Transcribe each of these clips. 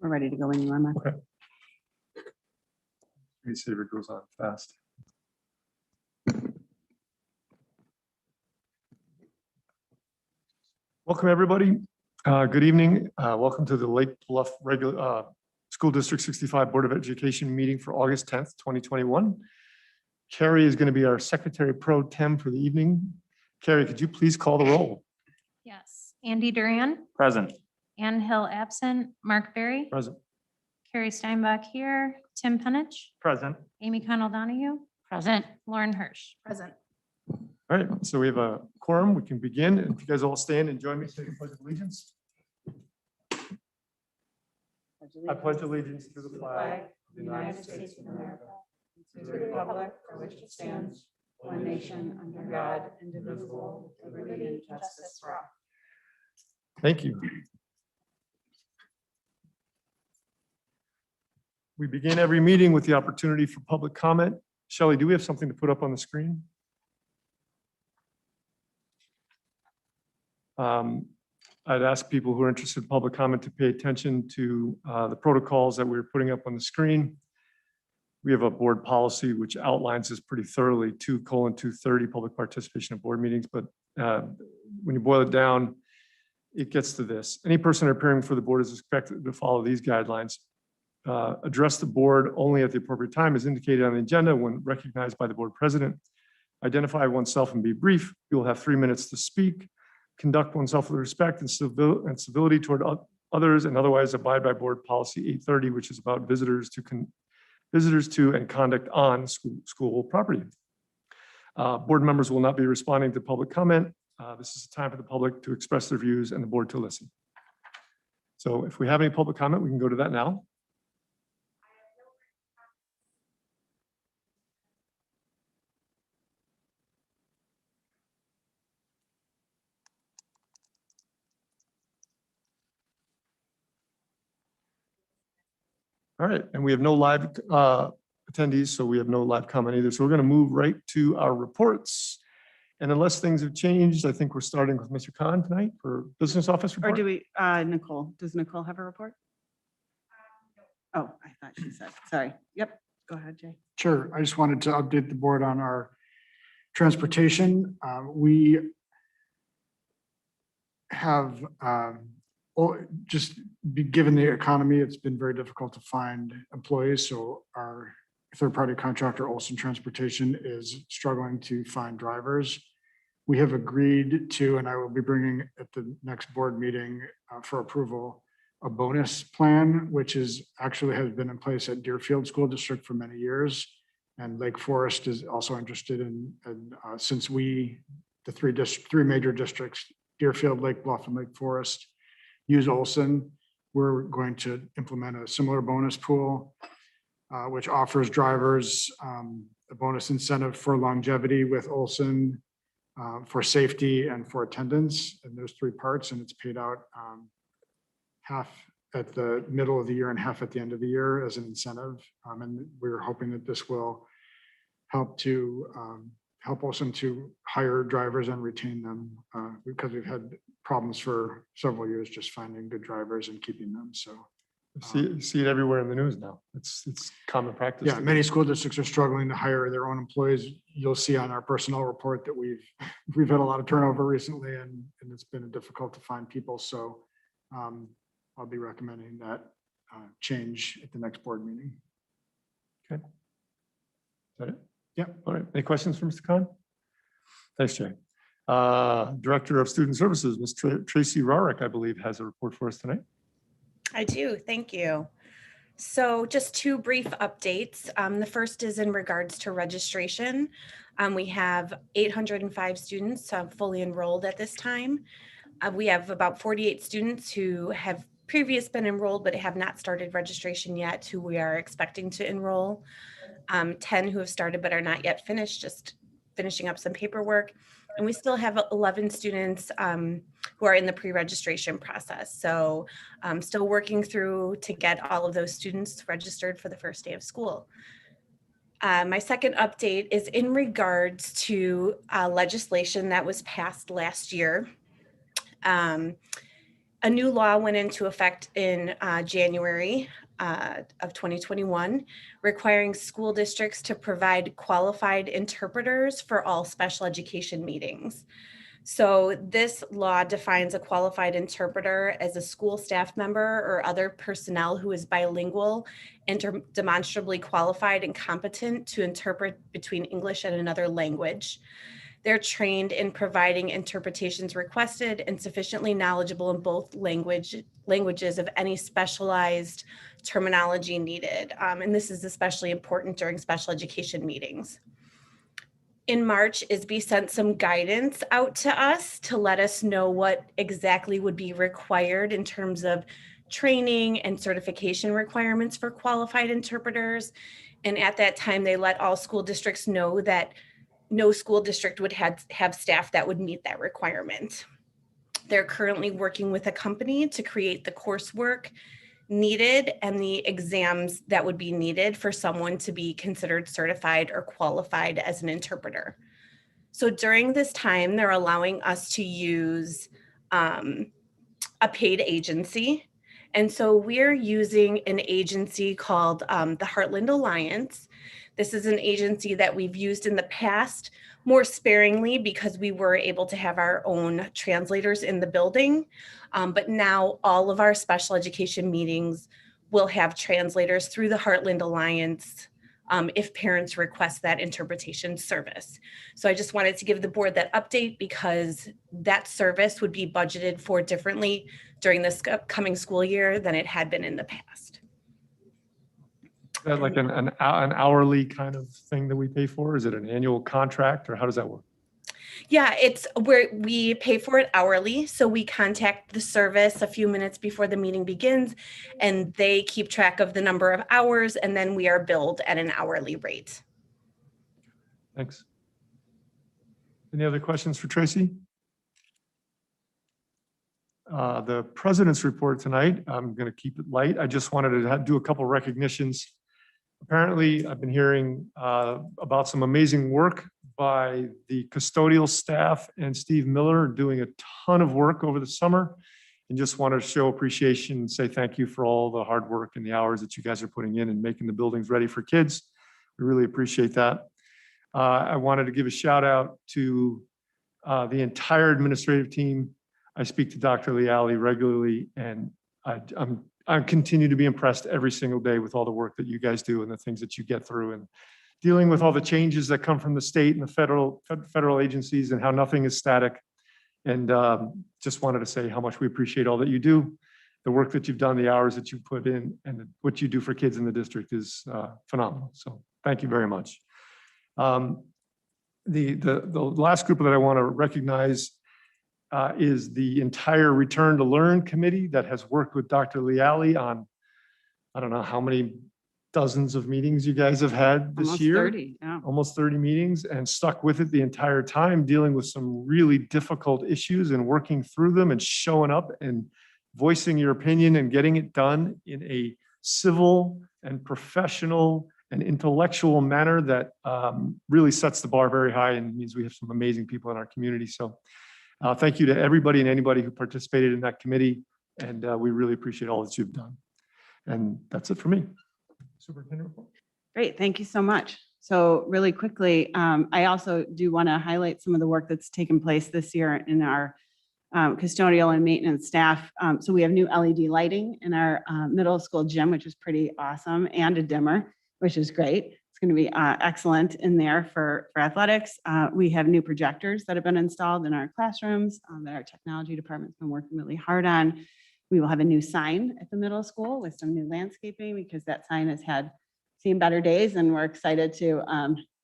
We're ready to go when you are, Mark. Okay. Saver goes on fast. Welcome, everybody. Good evening. Welcome to the Lake Bluff School District 65 Board of Education meeting for August 10th, 2021. Carrie is going to be our Secretary Pro Tem for the evening. Carrie, could you please call the roll? Yes. Andy Duran, Present. Ann Hill absent, Mark Berry, Present. Carrie Steinbach here, Tim Penich, Present. Amy Connell Donahue, present, Lauren Hirsch. Present. All right, so we have a quorum. We can begin. And if you guys all stand and join me, say the Pledge of Allegiance. I pledge allegiance to the flag of the United States of America, To the republic for which it stands, one nation under God, indivisible, with liberty and justice for all. Thank you. We begin every meeting with the opportunity for public comment. Shelley, do we have something to put up on the screen? I'd ask people who are interested in public comment to pay attention to the protocols that we're putting up on the screen. We have a board policy which outlines this pretty thoroughly, 2:230 public participation at board meetings. But when you boil it down, it gets to this. Any person appearing for the board is expected to follow these guidelines. Address the board only at the appropriate time as indicated on the agenda when recognized by the board president. Identify oneself and be brief. You will have 3 minutes to speak. Conduct oneself with respect and civility toward others, and otherwise abide by board policy 830, which is about visitors to and conduct on school property. Board members will not be responding to public comment. This is a time for the public to express their views and the board to listen. So if we have any public comment, we can go to that now. All right, and we have no live attendees, so we have no live comment either. So we're going to move right to our reports. And unless things have changed, I think we're starting with Mr. Khan tonight for business office report. Or do we, Nicole, does Nicole have a report? Oh, I thought she said, sorry. Yep, go ahead, Jay. Sure. I just wanted to update the board on our transportation. We have given the economy, it's been very difficult to find employees. So our third-party contractor, Olson Transportation, is struggling to find drivers. We have agreed to, and I will be bringing at the next board meeting for approval, a bonus plan, which has been in place at Deerfield School District for many years. And Lake Forest is also interested in, since the three major districts, Deerfield, Lake Bluff, and Lake Forest, use Olson, we're going to implement a similar bonus pool, which offers drivers a bonus incentive for longevity with Olson, for safety and for attendance, and those three parts, and it's paid out half at the middle of the year and half at the end of the year as an incentive. And we're hoping that this will help Olson to hire drivers and retain them because we've had problems for several years just finding good drivers and keeping them. So see it everywhere in the news now. It's common practice. yeah, many school districts are struggling to hire their own employees. You'll see on our personnel report that we've had a lot of turnover recently, and it's been difficult to find people. So I'll be recommending that change at the next board meeting. Okay. Is that it? Yeah. All right. Any questions for Mr. Khan? Thanks, Jay. Director of Student Services, Ms. Tracy Rarick, I believe, has a report for us tonight. I do. Thank you. So just two brief updates. The first is in regards to registration. We have 805 students fully enrolled at this time. We have about 48 students who have previously been enrolled but have not started registration yet, who we are expecting to enroll. 10 who have started but are not yet finished, just finishing up some paperwork. And we still have 11 students who are in the pre-registration process. So still working through to get all of those students registered for the first day of school. My second update is in regards to legislation that was passed last year. A new law went into effect in January of 2021, requiring school districts to provide qualified interpreters for all special education meetings. So this law defines a qualified interpreter as a school staff member or other personnel who is bilingual and demonstrably qualified and competent to interpret between English and another language. They're trained in providing interpretations requested and sufficiently knowledgeable in both languages of any specialized terminology needed. And this is especially important during special education meetings. In March, ISB sent some guidance out to us to let us know what exactly would be required in terms of training and certification requirements for qualified interpreters. And at that time, they let all school districts know that no school district would have staff that would meet that requirement. They're currently working with a company to create the coursework needed and the exams that would be needed for someone to be considered certified or qualified as an interpreter. So during this time, they're allowing us to use a paid agency. And so we're using an agency called the Heartland Alliance. This is an agency that we've used in the past more sparingly because we were able to have our own translators in the building. But now all of our special education meetings will have translators through the Heartland Alliance if parents request that interpretation service. So I just wanted to give the board that update because that service would be budgeted for differently during this upcoming school year than it had been in the past. Is that like an hourly kind of thing that we pay for? Is it an annual contract or how does that work? Yeah, it's where we pay for it hourly. So we contact the service a few minutes before the meeting begins and they keep track of the number of hours and then we are billed at an hourly rate. Thanks. Any other questions for Tracy? The president's report tonight, I'm going to keep it light. I just wanted to do a couple recognitions. Apparently, I've been hearing about some amazing work by the custodial staff and Steve Miller doing a ton of work over the summer. And just wanted to show appreciation and say thank you for all the hard work and the hours that you guys are putting in and making the buildings ready for kids. We really appreciate that. I wanted to give a shout out to the entire administrative team. I speak to Dr. Leali regularly and I continue to be impressed every single day with all the work that you guys do and the things that you get through and dealing with all the changes that come from the state and the federal agencies and how nothing is static. And just wanted to say how much we appreciate all that you do. The work that you've done, the hours that you put in and what you do for kids in the district is phenomenal. So thank you very much. The last group that I want to recognize is the entire Return to Learn committee that has worked with Dr. Leali on, I don't know how many dozens of meetings you guys have had this Almost year. 30, yeah. Almost 30 meetings and stuck with it the entire time, dealing with some really difficult issues and working through them and showing up and voicing your opinion and getting it done in a civil and professional and intellectual manner that really sets the bar very high and means we have some amazing people in our community. So thank you to everybody and anybody who participated in that committee. And we really appreciate all that you've done. And that's it for me. Superintendent report. Great, thank you so much. So really quickly, I also do want to highlight some of the work that's taken place this year in our custodial and maintenance staff. So we have new LED lighting in our middle school gym, which is pretty awesome, and a dimmer, which is great. It's going to be excellent in there for athletics. We have new projectors that have been installed in our classrooms that our technology department's been working really hard on. We will have a new sign at the middle school with some new landscaping because that sign has seen better days and we're excited to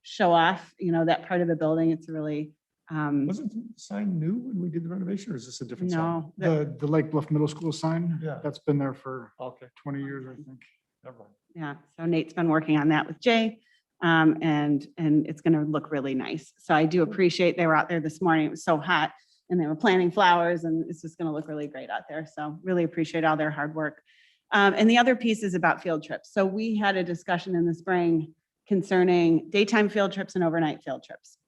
show off, that part of the building. It's really. Wasn't the sign new when we did the renovation or is this a different sign? No, The Lake Bluff Middle School sign, Yeah. that's been there for Okay, 20 years, I think. never mind. yeah. So Nate's been working on that with Jay and it's going to look really nice. So I do appreciate they were out there this morning. It was so hot and they were planting flowers and it's just going to look really great out there. So really appreciate all their hard work. And the other piece is about field trips. So we had a discussion in the spring concerning daytime field trips and overnight field trips.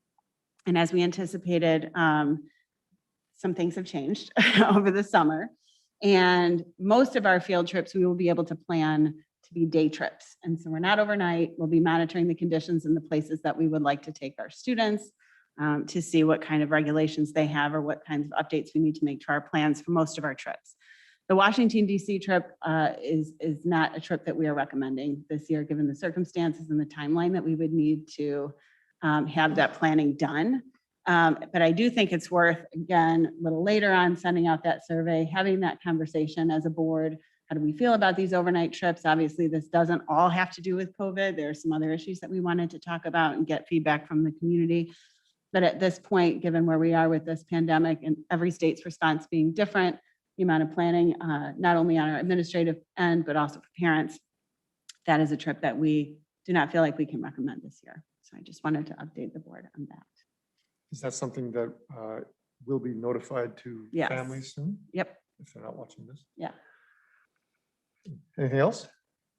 And as we anticipated, some things have changed over the summer. And most of our field trips, we will be able to plan to be day trips. And so we're not overnight. We'll be monitoring the conditions in the places that we would like to take our students to see what kind of regulations they have or what kinds of updates we need to make to our plans for most of our trips. The Washington, D.C. trip is not a trip that we are recommending this year, given the circumstances and the timeline that we would need to have that planning done. But I do think it's worth, again, a little later on, sending out that survey, having that conversation as a board. How do we feel about these overnight trips? Obviously, this doesn't all have to do with COVID. There are some other issues that we wanted to talk about and get feedback from the community. But at this point, given where we are with this pandemic and every state's response being different, the amount of planning, not only on our administrative end, but also for parents, that is a trip that we do not feel like we can recommend this year. So I just wanted to update the board on that. Is that something that will be notified to Yes. families soon? Yep. If they're not watching this? Yeah. Anything else on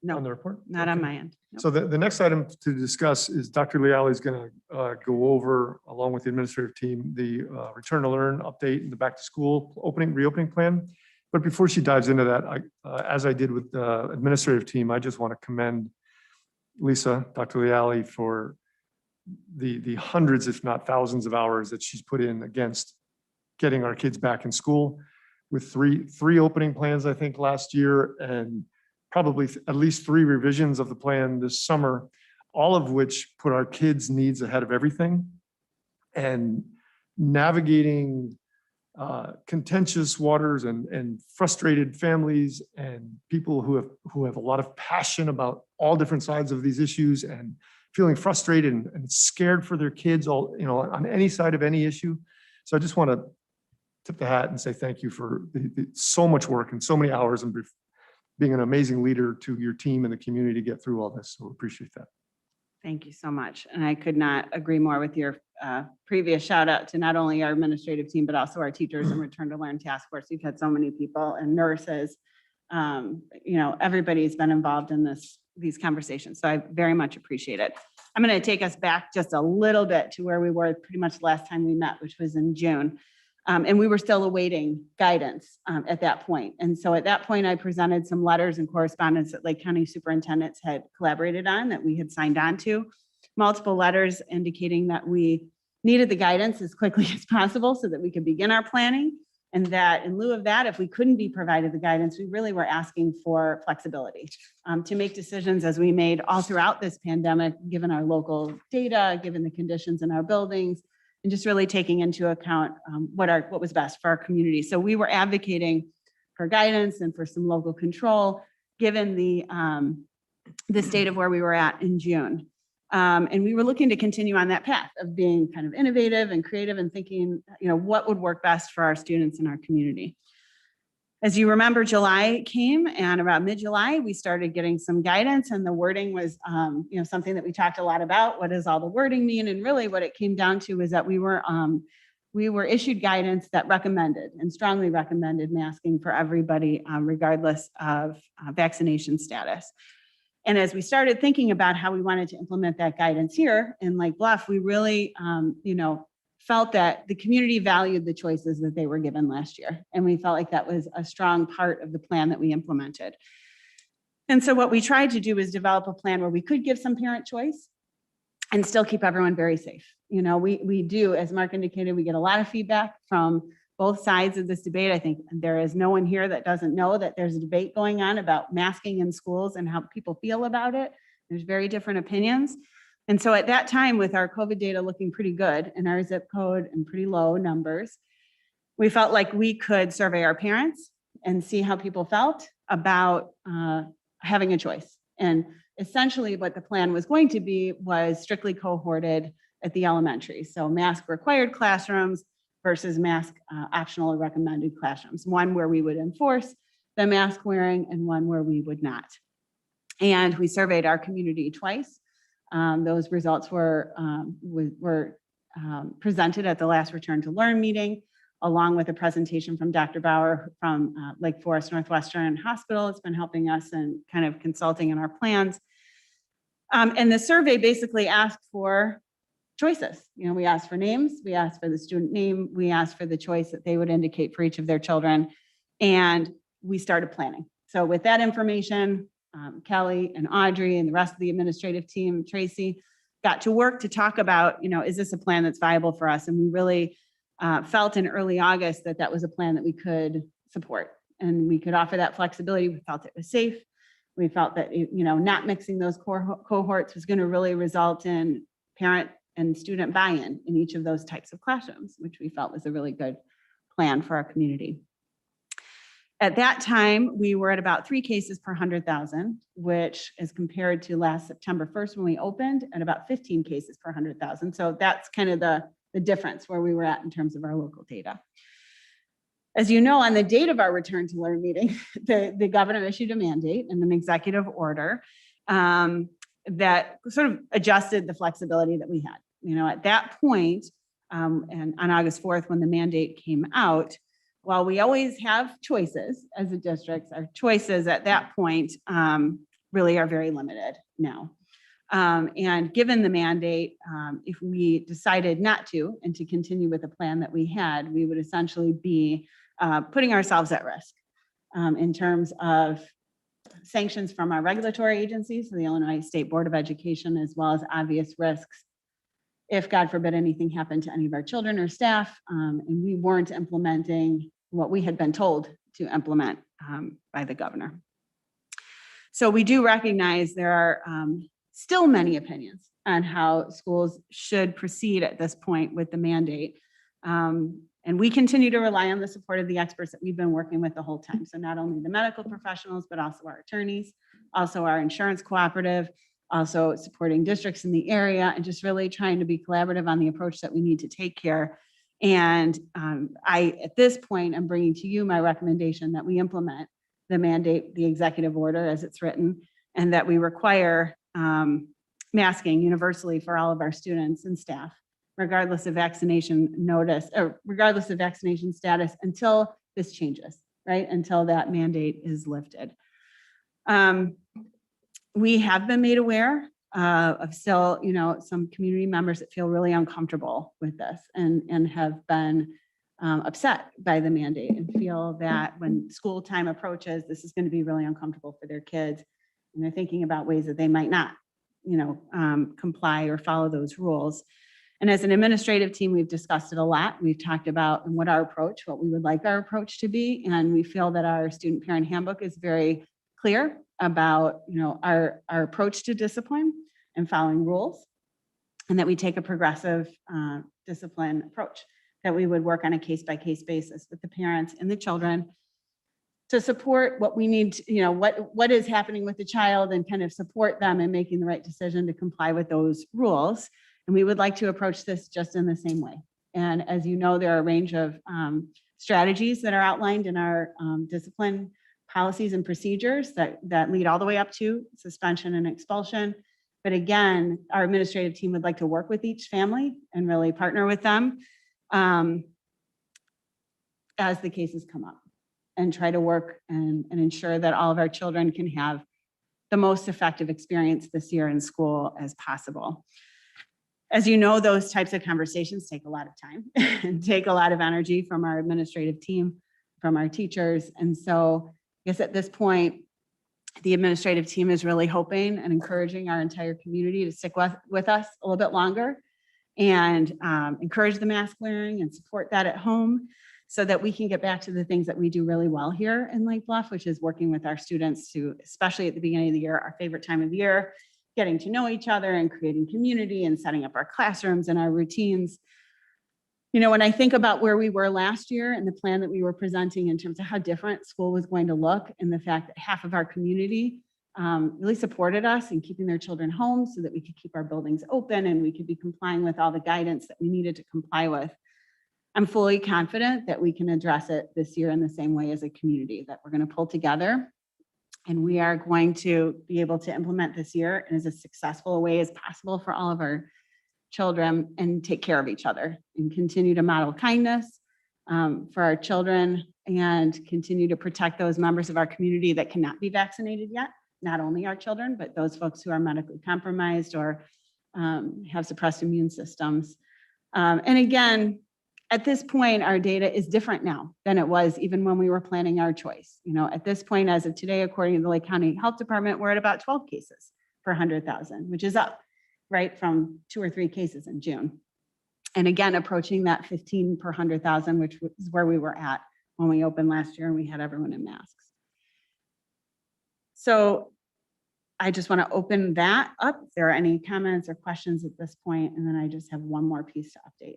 No, the report? not on Okay. my end. Nope. So the next item to discuss is Dr. Leali is going to go over, along with the administrative team, the return to learn update and the back to school reopening plan. But before she dives into that, as I did with the administrative team, I just want to commend Lisa, Dr. Leali, for the hundreds, if not thousands of hours that she's put in against getting our kids back in school with three opening plans, I think, last year, and probably at least 3 revisions of the plan this summer, all of which put our kids' needs ahead of everything. And navigating contentious waters and frustrated families and people who have a lot of passion about all different sides of these issues and feeling frustrated and scared for their kids, all, on any side of any issue. So I just want to tip the hat and say thank you for so much work and so many hours and being an amazing leader to your team and the community to get through all this. So appreciate that. Thank you so much. And I could not agree more with your previous shout out to not only our administrative team, but also our teachers and return to learn task force. We've had so many people and nurses. Everybody's been involved in these conversations. So I very much appreciate it. I'm going to take us back just a little bit to where we were pretty much last time we met, which was in June. And we were still awaiting guidance at that point. And so at that point, I presented some letters and correspondence that Lake County superintendents had collaborated on that we had signed on to. Multiple letters indicating that we needed the guidance as quickly as possible so that we could begin our planning. And that in lieu of that, if we couldn't be provided the guidance, we really were asking for flexibility to make decisions as we made all throughout this pandemic, given our local data, given the conditions in our buildings, and just really taking into account what was best for our community. So we were advocating for guidance and for some local control, given the state of where we were at in June. And we were looking to continue on that path of being kind of innovative and creative and thinking, what would work best for our students in our community. As you remember, July came, and around mid-July, we started getting some guidance, and the wording was, something that we talked a lot about. What does all the wording mean? And really what it came down to was that we were issued guidance that recommended and strongly recommended masking for everybody, regardless of vaccination status. And as we started thinking about how we wanted to implement that guidance here in Lake Bluff, we really, felt that the community valued the choices that they were given last year. And we felt like that was a strong part of the plan that we implemented. And so what we tried to do is develop a plan where we could give some parent choice and still keep everyone very safe. We do, as Mark indicated, we get a lot of feedback from both sides of this debate. I think there is no one here that doesn't know that there's a debate going on about masking in schools and how people feel about it. There's very different opinions. And so at that time, with our COVID data looking pretty good and our zip code and pretty low numbers, we felt like we could survey our parents and see how people felt about having a choice. And essentially what the plan was going to be was strictly cohorted at the elementary. So mask required classrooms versus mask optional or recommended classrooms. One where we would enforce the mask wearing and one where we would not. And we surveyed our community twice. Those results were presented at the last Return to Learn meeting, along with a presentation from Dr. Bauer from Lake Forest Northwestern Hospital. It's been helping us and kind of consulting in our plans. And the survey basically asked for choices. We asked for names, we asked for the student name, we asked for the choice that they would indicate for each of their children. And we started planning. So with that information, Kelly and Audrey and the rest of the administrative team, Tracy, got to work to talk about, is this a plan that's viable for us? And we really felt in early August that that was a plan that we could support and we could offer that flexibility. We felt it was safe. We felt that, not mixing those cohorts was going to really result in parent and student buy-in in each of those types of classrooms, which we felt was a really good plan for our community. At that time, we were at about 3 cases per 100,000, which is compared to last September 1st when we opened at about 15 cases per 100,000. So that's kind of the difference where we were at in terms of our local data. As you know, on the date of our return to learn meeting, the governor issued a mandate and an executive order that sort of adjusted the flexibility that we had. At that point, and on August 4th, when the mandate came out, while we always have choices as a district, our choices at that point really are very limited now. And given the mandate, if we decided not to and to continue with the plan that we had, we would essentially be putting ourselves at risk in terms of sanctions from our regulatory agencies, so the Illinois State Board of Education, as well as obvious risks if, God forbid, anything happened to any of our children or staff, and we weren't implementing what we had been told to implement by the governor. So we do recognize there are still many opinions on how schools should proceed at this point with the mandate. And we continue to rely on the support of the experts that we've been working with the whole time. So not only the medical professionals, but also our attorneys, also our insurance cooperative, also supporting districts in the area, and just really trying to be collaborative on the approach that we need to take here. And at this point, I'm bringing to you my recommendation that we implement the mandate, the executive order as it's written, and that we require masking universally for all of our students and staff, regardless of vaccination notice or regardless of vaccination status, until this changes, right? Until that mandate is lifted. We have been made aware of still, some community members that feel really uncomfortable with this and have been upset by the mandate and feel that when school time approaches, this is going to be really uncomfortable for their kids. And they're thinking about ways that they might not, comply or follow those rules. And as an administrative team, we've discussed it a lot. We've talked about what we would like our approach to be. And we feel that our student parent handbook is very clear about, our approach to discipline and following rules, and that we take a progressive discipline approach, that we would work on a case-by-case basis with the parents and the children to support what we need, what is happening with the child, and kind of support them in making the right decision to comply with those rules. And we would like to approach this just in the same way. And as you know, there are a range of strategies that are outlined in our discipline policies and procedures that lead all the way up to suspension and expulsion. But again, our administrative team would like to work with each family and really partner with them as the cases come up, and try to work and ensure that all of our children can have the most effective experience this year in school as possible. As you know, those types of conversations take a lot of time and take a lot of energy from our administrative team, from our teachers. And so I guess at this point, the administrative team is really hoping and encouraging our entire community to stick with us a little bit longer and encourage the mask wearing and support that at home, so that we can get back to the things that we do really well here in Lake Bluff, which is working with our students to, especially at the beginning of the year, our favorite time of the year, getting to know each other and creating community and setting up our classrooms and our routines. When I think about where we were last year and the plan that we were presenting in terms of how different school was going to look, and the fact that half of our community really supported us in keeping their children home so that we could keep our buildings open and we could be complying with all the guidance that we needed to comply with, I'm fully confident that we can address it this year in the same way as a community, that we're going to pull together and we are going to be able to implement this year in as a successful way as possible for all of our children, and take care of each other and continue to model kindness for our children, and continue to protect those members of our community that cannot be vaccinated yet, not only our children, but those folks who are medically compromised or have suppressed immune systems. And again, At this point, our data is different now than it was even when we were planning our choice. You know, at this point, as of today, according to the Lake County Health Department, we're at about 12 cases per 100,000, which is up, right, from 2 or 3 cases in June. And again, approaching that 15 per 100,000, which is where we were at when we opened last year and we had everyone in masks. So I just want to open that up. If there are any comments or questions at this point, and then I just have one more piece to update.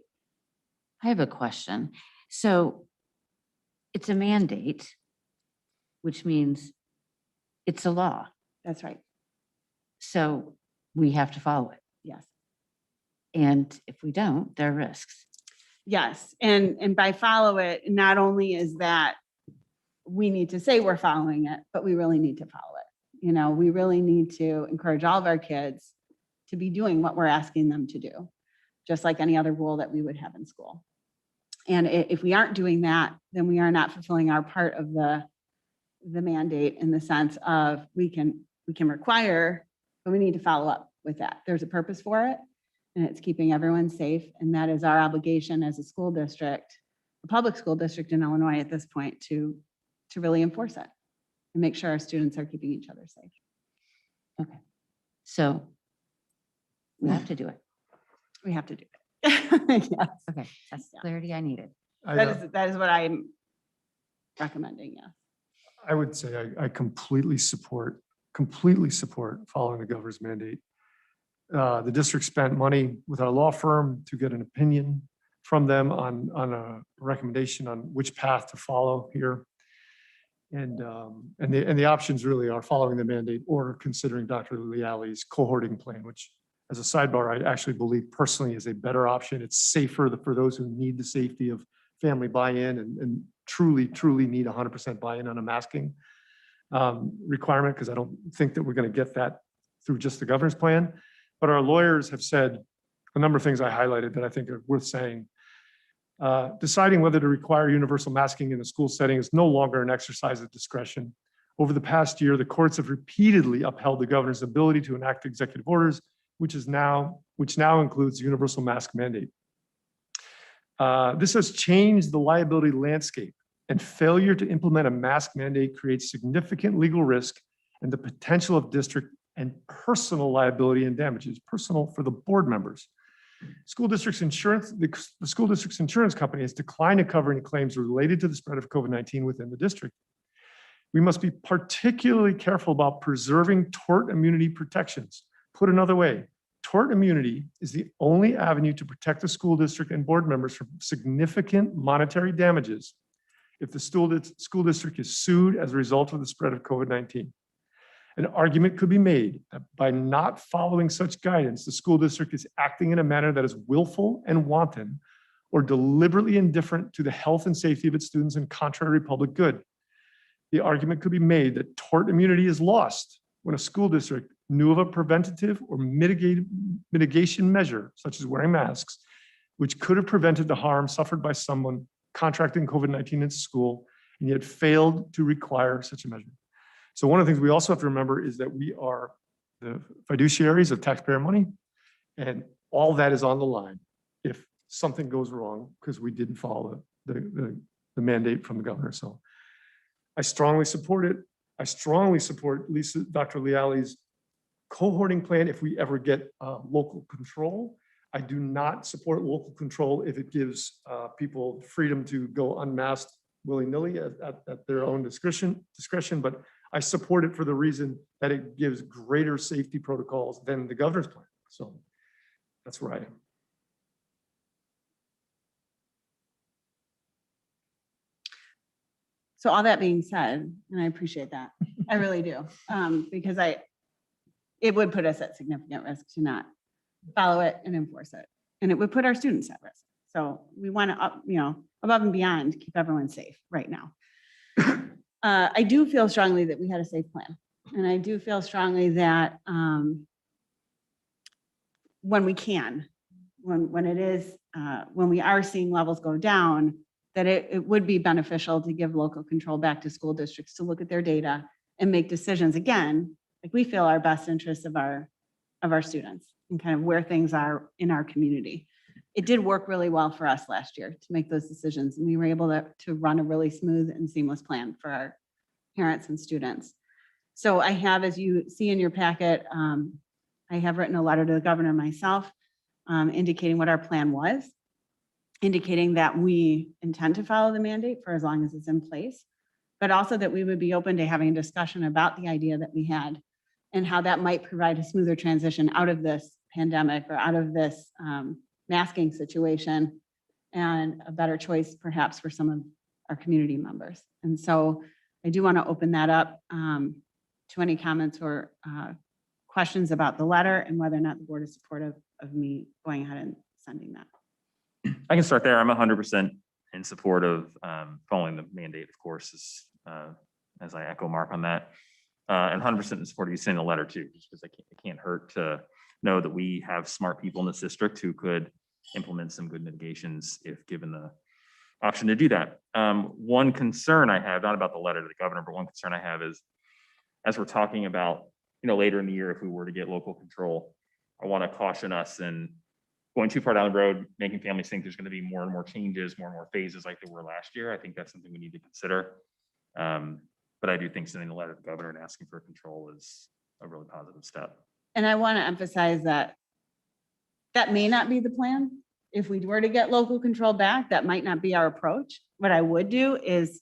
I have a question. So it's a mandate, which means it's a law. That's right. So we have to follow it. Yes. And if we don't, there are risks. Yes. And by follow it, not only is that we need to say we're following it, but we really need to follow it. You know, we really need to encourage all of our kids to be doing what we're asking them to do, just like any other rule that we would have in school. And if we aren't doing that, then we are not fulfilling our part of the mandate in the sense of we can require, but we need to follow up with that. There's a purpose for it, and it's keeping everyone safe. And that is our obligation as a school district, a public school district in Illinois at this point, to really enforce it and make sure our students are keeping each other safe. Okay. So we have to do it. We have to do it. Yes. Okay. That's the Yeah. clarity I needed. That is what I'm recommending. Yeah. I would say I completely support following the governor's mandate. The district spent money with our law firm to get an opinion from them on a recommendation on which path to follow here. And the options really are following the mandate or considering Dr. Leali's cohorting plan, which, as a sidebar, I actually believe personally is a better option. It's safer for those who need the safety of family buy-in and truly need 100% buy-in on a masking requirement, because I don't think that we're going to get that through just the governor's plan. But our lawyers have said a number of things I highlighted that I think are worth saying. Deciding whether to require universal masking in a school setting is no longer an exercise of discretion. Over the past year, the courts have repeatedly upheld the governor's ability to enact executive orders, which now includes universal mask mandate. This has changed the liability landscape, and failure to implement a mask mandate creates significant legal risk and the potential of district and personal liability and damages, personal for the board members. School district's insurance, the school district's insurance company has declined to cover any claims related to the spread of COVID-19 within the district. We must be particularly careful about preserving tort immunity protections. Put another way, tort immunity is the only avenue to protect the school district and board members from significant monetary damages if the school district is sued as a result of the spread of COVID-19. An argument could be made that by not following such guidance, the school district is acting in a manner that is willful and wanton or deliberately indifferent to the health and safety of its students and contrary to public good. The argument could be made that tort immunity is lost when a school district knew of a preventative or mitigation measure, such as wearing masks, which could have prevented the harm suffered by someone contracting COVID-19 in school, and yet failed to require such a measure. So one of the things we also have to remember is that we are the fiduciaries of taxpayer money, and all that is on the line if something goes wrong because we didn't follow the mandate from the governor. So I strongly support it. I strongly support Dr. Leali's cohorting plan if we ever get local control. I do not support local control if it gives people freedom to go unmasked willy-nilly at their own discretion, but I support it for the reason that it gives greater safety protocols than the governor's plan. So that's where I am. So all that being said, and I appreciate that, I really do, because it would put us at significant risk to not follow it and enforce it. And it would put our students at risk. So we want to, above and beyond, keep everyone safe right now. I do feel strongly that we had a safe plan. And I do feel strongly that when we can, when we are seeing levels go down, that it would be beneficial to give local control back to school districts to look at their data and make decisions, again, like we feel our best interests of our students and kind of where things are in our community. it did work really well for us last year to make those decisions. And we were able to run a really smooth and seamless plan for our parents and students. So I have, as you see in your packet, I have written a letter to the governor myself, indicating what our plan was, indicating that we intend to follow the mandate for as long as it's in place, but also that we would be open to having a discussion about the idea that we had and how that might provide a smoother transition out of this pandemic or out of this masking situation and a better choice perhaps for some of our community members. And so I do want to open that up to any comments or questions about the letter and whether or not the board is supportive of me going ahead and sending that. I can start there. I'm 100% in support of following the mandate, of course, as I echo Mark on that. And 100% in support of you sending a letter too, just because it can't hurt to know that we have smart people in this district who could implement some good mitigations if given the option to do that. One concern I have, not about the letter to the governor, but one concern I have is, as we're talking about, later in the year, if we were to get local control, I want to caution us in going too far down the road, making families think there's going to be more and more changes, more and more phases like there were last year. I think that's something we need to consider. But I do think sending a letter to the governor and asking for control is a really positive step. And I want to emphasize that that may not be the plan. If we were to get local control back, that might not be our approach. What I would do is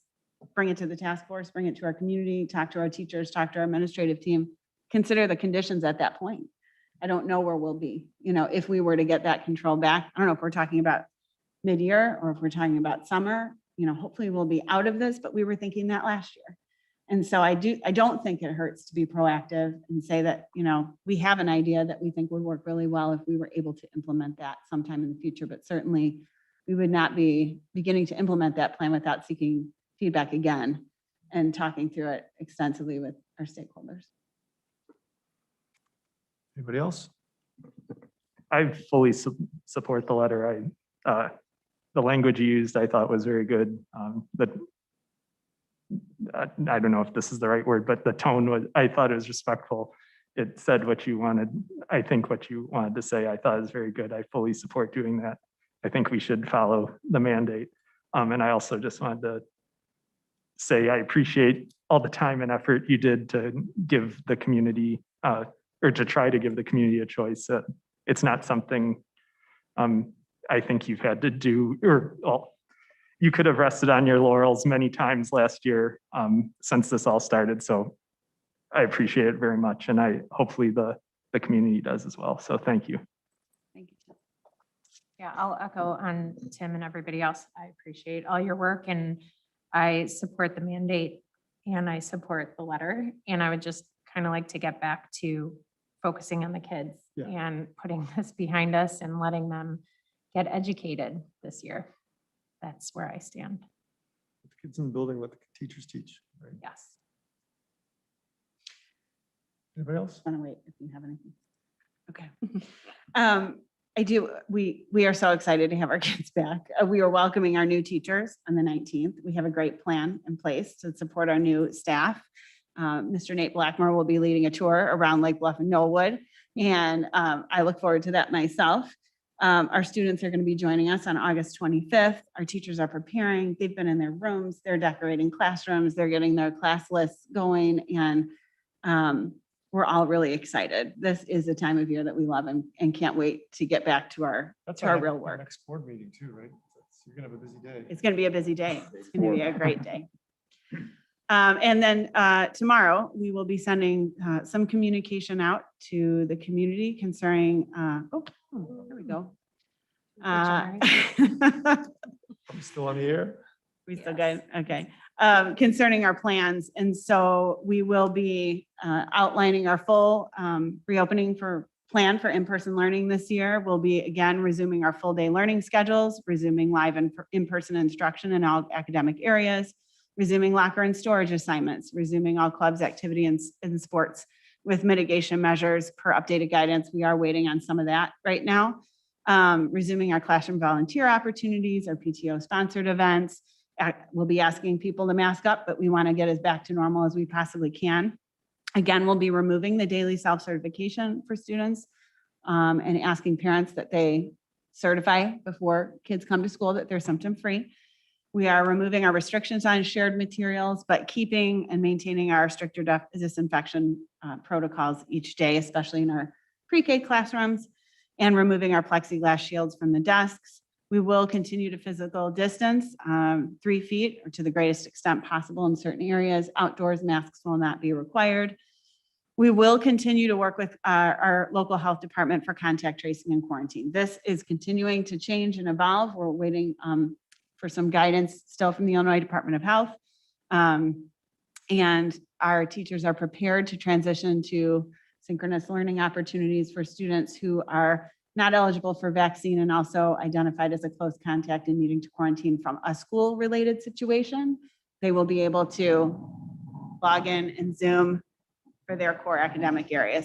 bring it to the task force, bring it to our community, talk to our teachers, talk to our administrative team, consider the conditions at that point. I don't know where we'll be, if we were to get that control back. I don't know if we're talking about mid-year or if we're talking about summer, hopefully we'll be out of this, but we were thinking that last year. And so I don't think it hurts to be proactive and say that, we have an idea that we think would work really well if we were able to implement that sometime in the future, but certainly we would not be beginning to implement that plan without seeking feedback again and talking through it extensively with our stakeholders. Anybody else? I fully support the letter. The language you used, I thought was very good. I don't know if this is the right word, but the tone was, I thought it was respectful. It said what you wanted. I think what you wanted to say, I thought was very good. I fully support doing that. I think we should follow the mandate. And I also just wanted to say, I appreciate all the time and effort you did to give the community, or to try to give the community a choice. It's not something I think you've had to do, you could have rested on your laurels many times last year since this all started. So I appreciate it very much. And hopefully the community does as well. So thank you. Thank you. Yeah, I'll echo on Tim and everybody else. I appreciate all your work and I support the mandate and I support the letter. And I would just kind of like to get back to focusing on the kids and putting this behind us and letting them get educated this year. That's where I stand. The kids in the building, let the teachers teach. Right? Yes. Anybody else? I want to wait if you have anything. Okay. I do. We are so excited to have our kids back. We are welcoming our new teachers on the 19th. We have a great plan in place to support our new staff. Mr. Nate Blackmore will be leading a tour around Lake Bluff and Knollwood, and I look forward to that myself. Our students are going to be joining us on August 25th. Our teachers are preparing. They've been in their rooms. They're decorating classrooms. They're getting their class lists going, and we're all really excited. This is the time of year that we love and can't wait to get back to our real work. Next board meeting too, right? You're gonna have a busy day. It's going to be a busy day. It's going to be a great day. And then tomorrow, we will be sending some communication out to the community concerning, there we go. I'm still on the air. We still good? Okay. Concerning our plans. And so we will be outlining our full reopening plan for in-person learning this year. We'll be again resuming our full day learning schedules, resuming live and in-person instruction in all academic areas, resuming locker and storage assignments, resuming all clubs, activity, and sports with mitigation measures per updated guidance. We are waiting on some of that right now. Resuming our classroom volunteer opportunities, our PTO sponsored events. We'll be asking people to mask up, but we want to get as back to normal as we possibly can. Again, we'll be removing the daily self-certification for students and asking parents that they certify before kids come to school that they're symptom-free. We are removing our restrictions on shared materials, but keeping and maintaining our stricter disinfection protocols each day, especially in our pre-K classrooms, and removing our plexiglass shields from the desks. We will continue to physical distance 3 feet or to the greatest extent possible in certain areas. Outdoors, masks will not be required. We will continue to work with our local health department for contact tracing and quarantine. This is continuing to change and evolve. We're waiting for some guidance still from the Illinois Department of Health. And our teachers are prepared to transition to synchronous learning opportunities for students who are not eligible for vaccine and also identified as a close contact and needing to quarantine from a school-related situation. They will be able to log in and Zoom for their core academic areas.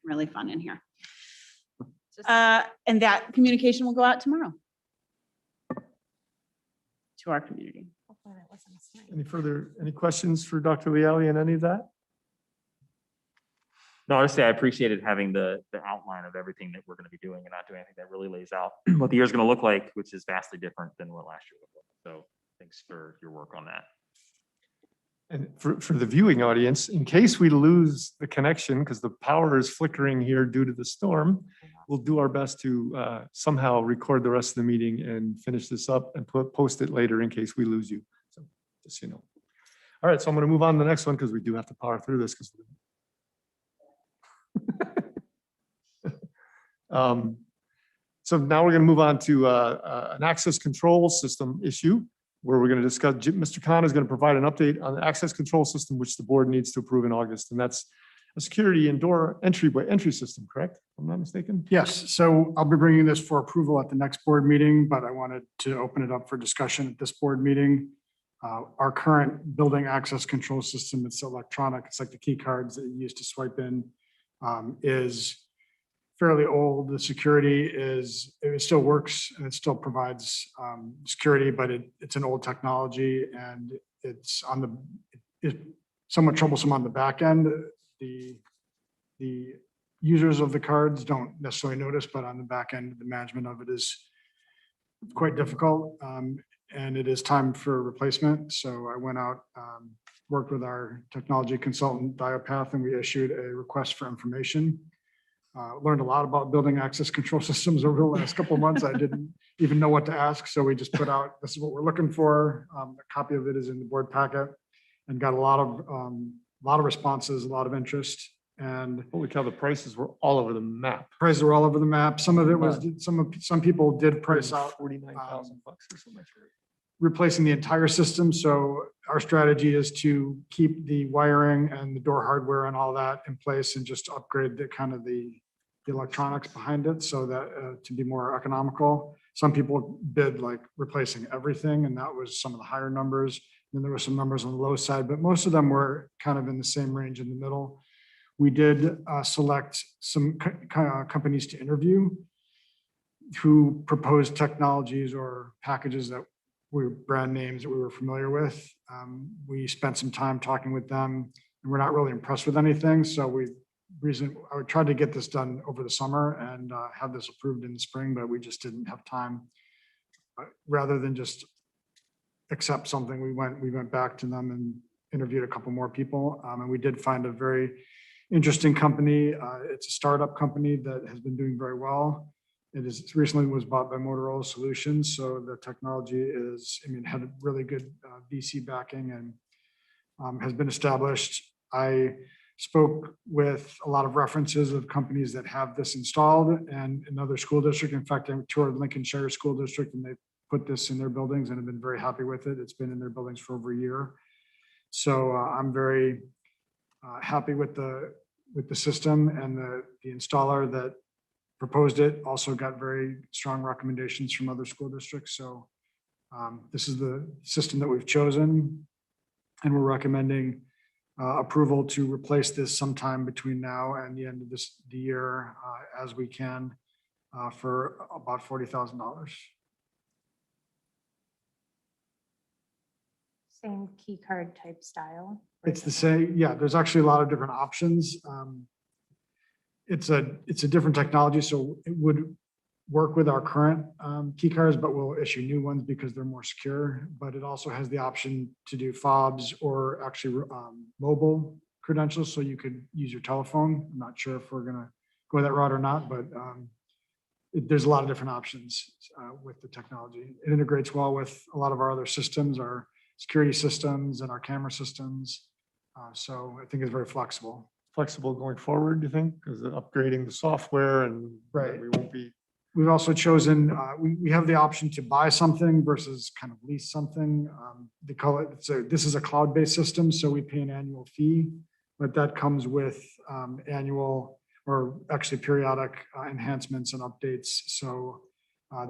Really fun in here. And that communication will go out tomorrow to our community. Hopefully that wasn't a slide. Any questions for Dr. Lealy on any of that? No, honestly, I appreciated having the outline of everything that we're going to be doing and not doing. I think that really lays out what the year is going to look like, which is vastly different than what last year looked like. So thanks for your work on that. And for the viewing audience, in case we lose the connection, because the power is flickering here due to the storm, we'll do our best to somehow record the rest of the meeting and finish this up and post it later in case we lose you. So just so you know. All right, so I'm going to move on to the next one because we do have to power through this. So now we're going to move on to an access control system issue where we're going to discuss, Mr. Khan is going to provide an update on the access control system, which the board needs to approve in August. And that's a security and door entry system, correct? If I'm not mistaken. Yes, so I'll be bringing this for approval at the next board meeting, but I wanted to open it up for discussion at this board meeting. Our current building access control system, it's electronic. It's like the key cards that you use to swipe in, is fairly old. The security it still works and it still provides security, but it's an old technology and it's somewhat troublesome on the back end. The users of the cards don't necessarily notice, but on the back end, the management of it is quite difficult. And it is time for replacement. So I went out, worked with our technology consultant, Diopath, and we issued a request for information. Learned a lot about building access control systems over the last couple of months. I didn't even know what to ask. So we just put out, this is what we're looking for. A copy of it is in the board packet and got a lot of responses, a lot of interest. And Holy cow, the prices were all over the map. prices were all over the map. Some of it was, some people did price out 49,000 bucks or something. replacing the entire system. So our strategy is to keep the wiring and the door hardware and all that in place and just upgrade the kind of the electronics behind it so that to be more economical. Some people bid like replacing everything, and that was some of the higher numbers. Then there were some numbers on the low side, but most of them were kind of in the same range in the middle. We did select some companies to interview who proposed technologies or packages that were brand names that we were familiar with. We spent some time talking with them and we're not really impressed with anything. So I would try to get this done over the summer and have this approved in the spring, but we just didn't have time. Rather than just accept something, we went back to them and interviewed a couple more people. And we did find a very interesting company. It's a startup company that has been doing very well. It recently was bought by Motorola Solutions. So the technology had a really good VC backing and has been established. I spoke with a lot of references of companies that have this installed and another school district. In fact, I toured Lincolnshire School District and they put this in their buildings and have been very happy with it. It's been in their buildings for over a year. So I'm very happy with the system, and the installer that proposed it also got very strong recommendations from other school districts. So this is the system that we've chosen, and we're recommending approval to replace this sometime between now and the end of the year as we can for about $40,000. Same key card type style. It's the same. Yeah, there's actually a lot of different options. It's a different technology, so it would work with our current key cards, but we'll issue new ones because they're more secure. But it also has the option to do fobs or actually mobile credentials, so you could use your telephone. I'm not sure if we're gonna go that route or not, but there's a lot of different options with the technology. It integrates well with a lot of our other systems, our security systems and our camera systems. So I think it's very flexible. Flexible going forward, do you think? Because upgrading the software and Right. we won't be. We've also chosen, we have the option to buy something versus kind of lease something. They call it, so this is a cloud-based system, so we pay an annual fee, but that comes with annual or actually periodic enhancements and updates. So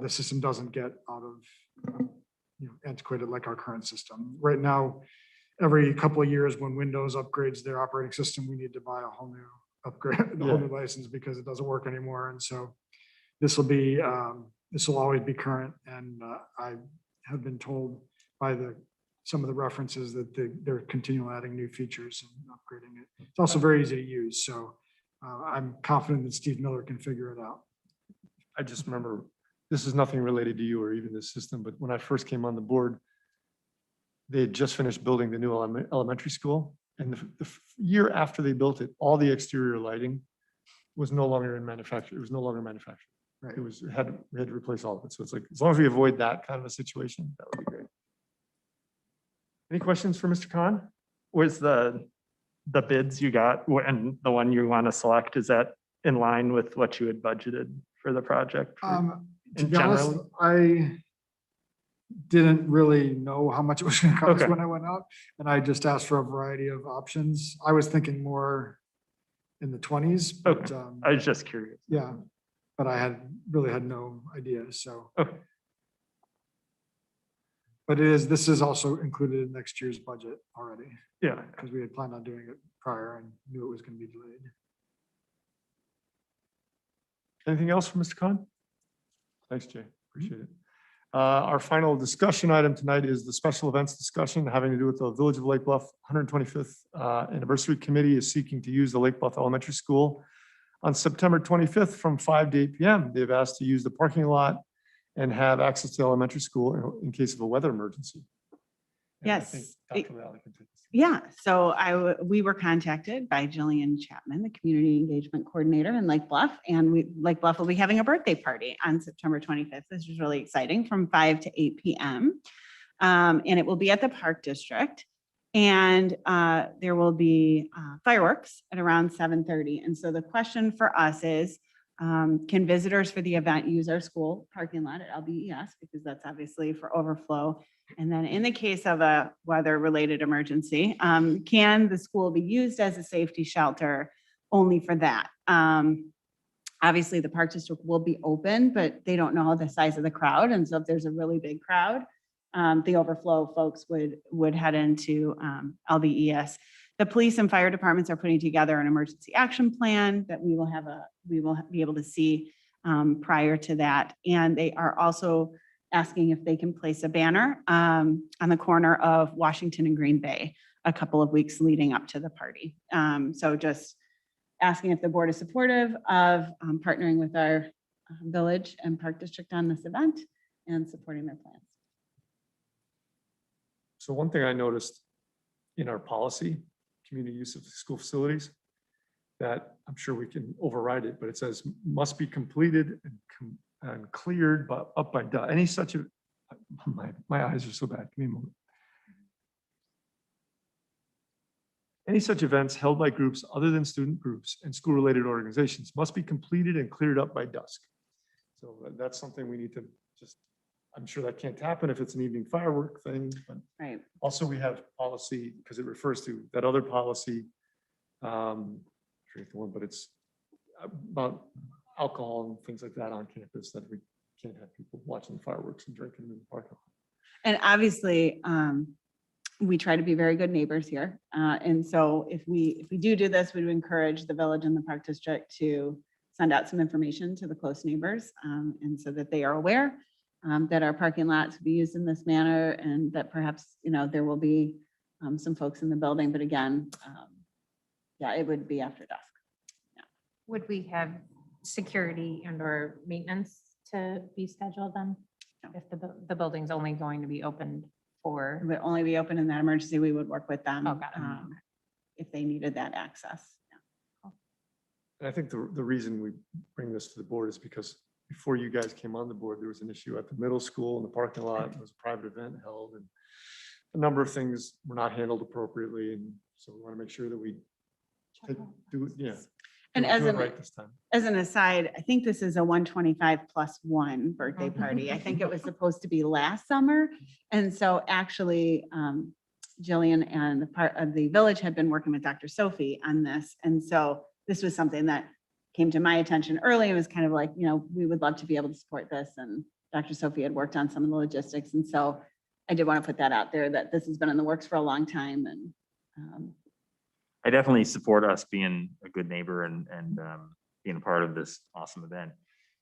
the system doesn't get out of, antiquated like our current system. Right now, every couple of years when Windows upgrades their operating system, we need to buy a whole new upgrade, a whole new license because it doesn't work anymore. And so this will always be current. And I have been told by some of the references that they're continually adding new features and upgrading it. It's also very easy to use. So I'm confident that Steve Miller can figure it out. I just remember, this is nothing related to you or even the system, but when I first came on the board, they had just finished building the new elementary school. And the year after they built it, all the exterior lighting was no longer in manufacture. It was no longer manufactured. Right. We had to replace all of it. So it's like, as long as we avoid that kind of a situation, that would be great. Any questions for Mr. Khan? Was the bids you got and the one you want to select, is that in line with what you had budgeted for the project? To in be honest, general? I didn't really know how much it was going to cost Okay. when I went out, and I just asked for a variety of options. I was thinking more in the 20s, but Okay. I was just curious. yeah, but I really had no idea. So, Okay. but this is also included in next year's budget already Yeah. because we had planned on doing it prior and knew it was going to be delayed. Anything else from Mr. Khan? Thanks, Jay. Appreciate it. Our final discussion item tonight is the special events discussion having to do with the Village of Lake Bluff 125th Anniversary Committee is seeking to use the Lake Bluff Elementary School on September 25th from 5 to 8 p.m. They've asked to use the parking lot and have access to elementary school in case of a weather emergency. And I think Yes. Dr. Lally can take this. Yeah, so we were contacted by Jillian Chapman, the Community Engagement Coordinator in Lake Bluff, and Lake Bluff will be having a birthday party on September 25th. This is really exciting, from 5 to 8 p.m. And it will be at the Park District. And there will be fireworks at around 7:30. And so the question for us is, can visitors for the event use our school parking lot at LBES? Because that's obviously for overflow. And then in the case of a weather-related emergency, can the school be used as a safety shelter only for that? Obviously, the Park District will be open, but they don't know the size of the crowd. And so if there's a really big crowd, the overflow folks would head into LBES. The police and fire departments are putting together an emergency action plan that we will be able to see prior to that. And they are also asking if they can place a banner on the corner of Washington and Green Bay a couple of weeks leading up to the party. So just asking if the board is supportive of partnering with our village and Park District on this event and supporting their plans. So one thing I noticed in our policy, community use of school facilities, that I'm sure we can override it, but it says must be completed and cleared but up by any such a, my eyes are so bad. Give me a moment. Any such events held by groups other than student groups and school-related organizations must be completed and cleared up by dusk. So that's something we need to just, I'm sure that can't happen if it's an evening firework thing, but Right. also we have policy, because it refers to that other policy, but it's about alcohol and things like that on campus, that we can't have people watching fireworks and drinking in the parking lot. And obviously, we try to be very good neighbors here. And so if we do this, we would encourage the village and the Park District to send out some information to the close neighbors, and so that they are aware that our parking lots will be used in this manner, and that perhaps, there will be some folks in the building, but again, yeah, it would be after dusk. Would we have security and or maintenance to be scheduled then? No. If the building's only going to be opened It for, would only be open in that emergency. We would work with them Oh, got it. if they needed that access. And I think the reason we bring this to the board is because before you guys came on the board, there was an issue at the middle school in the parking lot. There was a private event held and a number of things were not handled appropriately. And so we want to make sure that we do it, yeah. And do as it an, right this time. as an aside, I think this is a 125+1 birthday party. I think it was supposed to be last summer. And so actually, Jillian and the part of the village had been working with Dr. Sophie on this. And so this was something that came to my attention early and was kind of like, we would love to be able to support this. And Dr. Sophie had worked on some of the logistics. And so I did want to put that out there that this has been in the works for a long time. And I definitely support us being a good neighbor and being a part of this awesome event.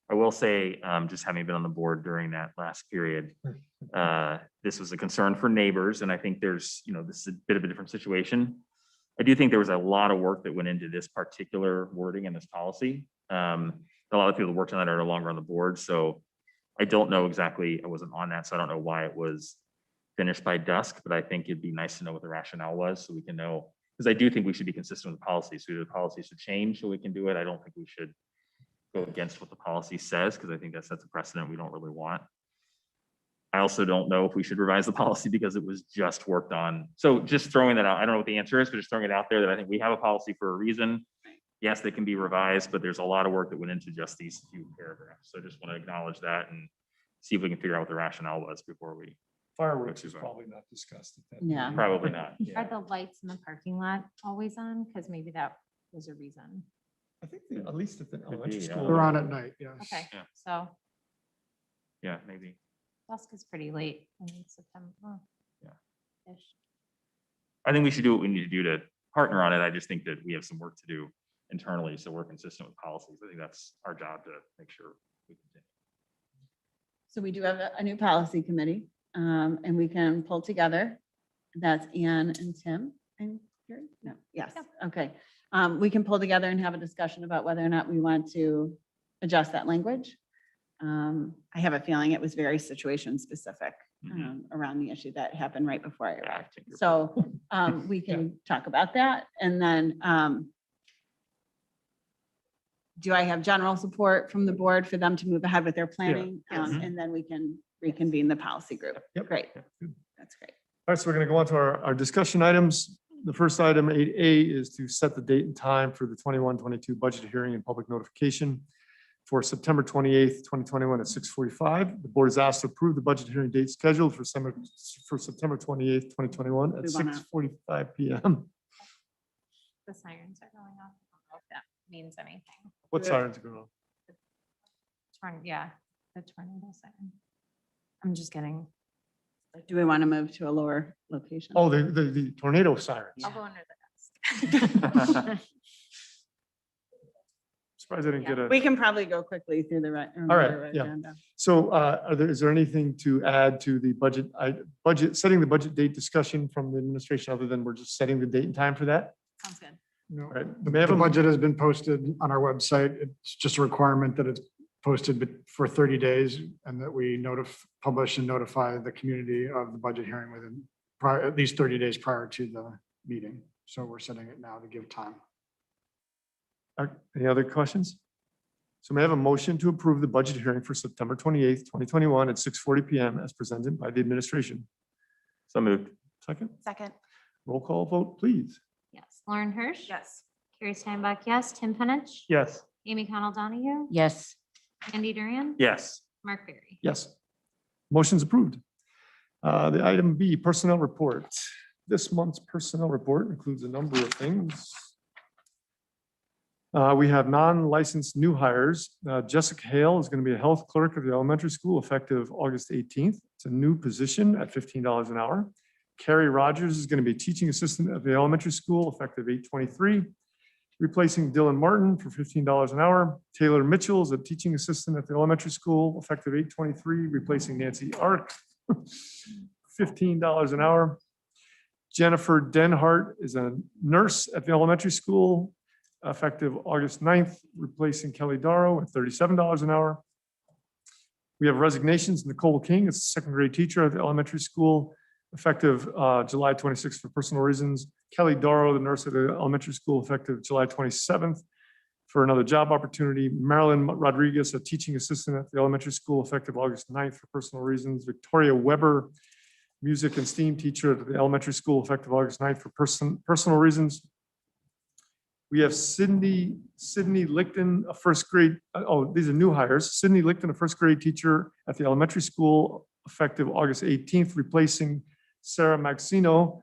I will say, just having been on the board during that last period, this was a concern for neighbors, and I think there's, this is a bit of a different situation. I do think there was a lot of work that went into this particular wording and this policy. A lot of people that worked on that are no longer on the board, so I don't know exactly, I wasn't on that, so I don't know why it was finished by dusk, but I think it'd be nice to know what the rationale was so we can know, because I do think we should be consistent with the policy. So the policy should change so we can do it. I don't think we should go against what the policy says, because I think that sets a precedent we don't really want. I also don't know if we should revise the policy because it was just worked on. So just throwing that out, I don't know what the answer is, but just throwing it out there that I think we have a policy for a reason. Yes, they can be revised, but there's a lot of work that went into just these few paragraphs. So I just want to acknowledge that and see if we can figure out what the rationale was before we. Fireworks is probably not discussed. At that Yeah. meeting. Probably not. are Yeah. the lights in the parking lot always on? Because maybe that was a reason. I think at least at the elementary be, school. They're on at night, yes. Okay, Yeah. so Yeah, maybe. dusk is pretty late in September. Yeah. Ish. I think we should do what we need to do to partner on it. I just think that we have some work to do internally, so we're consistent with policies. I think that's our job to make sure we continue. so we do have a new policy committee, and we can pull together. That's Ann and Tim and Gary? No, yes, okay. We can pull together and have a discussion about whether or not we want to adjust that language. I have a feeling it was very situation specific around the issue that happened right before I Yeah, I arrived. think you're- So we can talk about that. And then do I have general support from the board for them to move ahead with their planning? Yes. And then we can reconvene the policy group. Yep. Great. Yeah, good. That's great. All right, so we're going to go on to our discussion items. The first item, 8A, is to set the date and time for the 21-22 budget hearing and public notification for September 28th, 2021 at 6:45. The board is asked to approve the budget hearing date scheduled for September 28th, 2021 at We wanna- 6:45 PM. The sirens are going off. I don't know if that means anything. What sirens are going on? Yeah, the tornado siren. I'm just kidding. Do we want to move to a lower location? Oh, the tornado sirens. I'll go under the desk. Surprised I didn't get a. We can probably go quickly through the. All right, yeah. So is there anything to add to the setting the budget date discussion from the administration other than we're just setting the date and time for that? Sounds good. No, All right. The May I have the a- budget has been posted on our website. It's just a requirement that it's posted for 30 days and that we publish and notify the community of the budget hearing within at least 30 days prior to the meeting. So we're setting it now to give time. Any other questions? So may I have a motion to approve the budget hearing for September 28th, 2021 at 6:40 PM as presented by the administration? So moved. Second, Second. roll call vote, please. Yes. Lauren Hirsch. Yes. Carrie Steinbach, yes. Tim Penich. Yes. Amy Connell Donahue. Yes. Andy Durian. Yes. Mark Berry. Yes. Motion's approved. The item B, personnel report. This month's personnel report includes a number of things. We have non-licensed new hires. Jessica Hale is going to be a health clerk at the elementary school effective August 18th. It's a new position at $15 an hour. Carrie Rogers is going to be teaching assistant at the elementary school effective 8/23, replacing Dylan Martin for $15 an hour. Taylor Mitchell is a teaching assistant at the elementary school effective 8/23, replacing Nancy Ark, $15 an hour. Jennifer Denhart is a nurse at the elementary school effective August 9th, replacing Kelly Darrow at $37 an hour. We have resignations. Nicole King is a second grade teacher at the elementary school, effective July 26th for personal reasons. Kelly Doro, the nurse at the elementary school, effective July 27th for another job opportunity. Marilyn Rodriguez, a teaching assistant at the elementary school, effective August 9th for personal reasons. Victoria Weber, music and STEAM teacher at the elementary school, effective August 9th for personal reasons. We have Sydney Lichten, a first grade, these are new hires. Sydney Lichten, a first grade teacher at the elementary school, effective August 18th, replacing Sarah Maxino,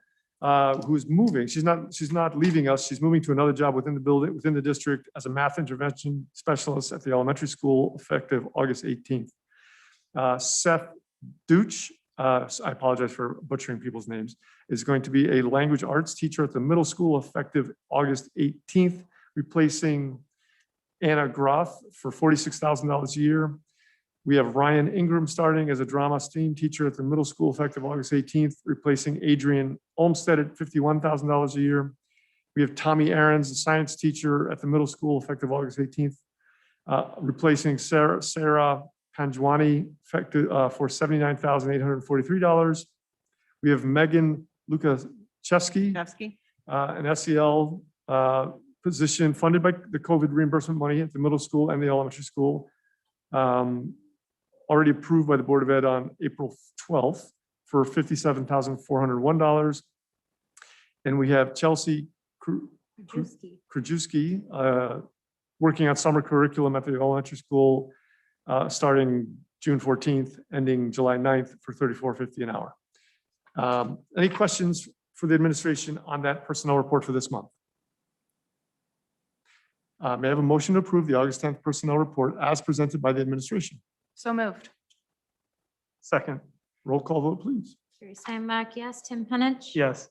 who's moving. She's not leaving us. She's moving to another job within the building, within the district as a math intervention specialist at the elementary school, effective August 18th. Seth Deutsch, I apologize for butchering people's names, is going to be a language arts teacher at the middle school, effective August 18th, replacing Anna Groth for $46,000 a year. We have Ryan Ingram starting as a drama STEAM teacher at the middle school, effective August 18th, replacing Adrian Olmstead at $51,000 a year. We have Tommy Aarons, a science teacher at the middle school, effective August 18th, replacing Sarah Panjwani, effective for $79,843. We have Megan Lukaszewski, an SEL position funded by the COVID reimbursement money at the middle school and the elementary school. Already approved by the Board of Ed on April 12th for $57,401. And we have Chelsea Krajewski working on summer curriculum at the elementary school, starting June 14th, ending July 9th for $34.50 an hour. Any questions for the administration on that personnel report for this month? May I have a motion to approve the August 10th personnel report as presented by the administration? So moved. Second. Roll call vote, please. Carrie Steinbach, yes. Tim Penich. Yes.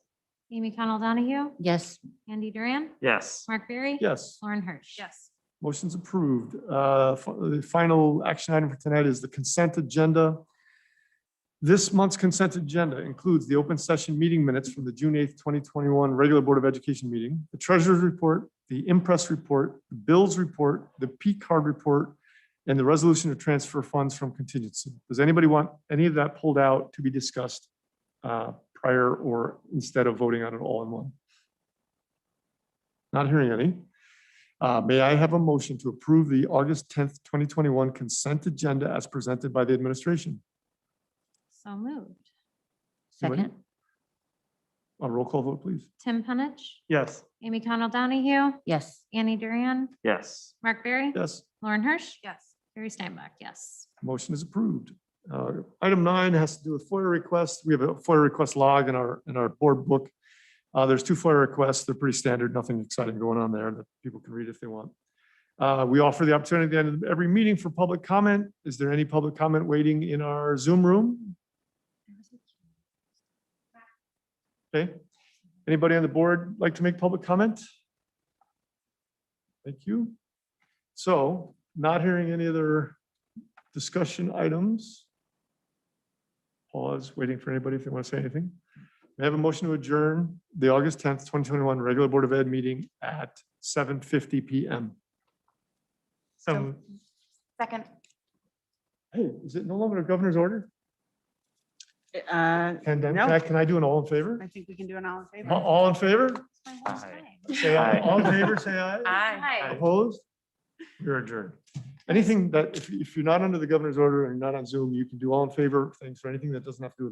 Amy Connell Donahue, Yes. Andy Duran, Yes. Mark Berry. Yes. Lauren Hirsch. Yes. Motion's approved. The final action item for tonight is the consent agenda. This month's consent agenda includes the open session meeting minutes from the June 8th, 2021 regular Board of Education meeting, the treasurer's report, the impress report, the bills report, the P card report, and the resolution to transfer funds from contingency. Does anybody want any of that pulled out to be discussed prior or instead of voting on it all in one? Not hearing any. May I have a motion to approve the August 10th, 2021 consent agenda as presented by the administration? So moved. Anybody? Second. A roll call vote, please. Tim Penich, Yes. Amy Connell Donahue, Yes. Andy Duran, Yes. Mark Berry. Yes, Lauren Hirsch. Yes. Carrie Steinbach, yes. motion is approved. Item 9 has to do with FOIA requests. We have a FOIA request log in our board book. There's 2 FOIA requests. They're pretty standard, nothing exciting going on there that people can read if they want. We offer the opportunity at the end of every meeting for public comment. Is there any public comment waiting in our Zoom room? Okay. Anybody on the board like to make public comment? Thank you. So, not hearing any other discussion items. Pause, waiting for anybody if they want to say anything. May I have a motion to adjourn the August 10th, 2021 regular Board of Ed meeting at 7:50 PM. So Second. Hey, is it no longer a governor's order? No, Can I do an all in favor? I think we can do an all in favor. All in favor? Say aye. Aye. All in favor, say aye. Aye. Opposed? You're adjourned. Anything that, if you're not under the governor's order and you're not on Zoom, you can do all in favor things for anything that doesn't have to do with money.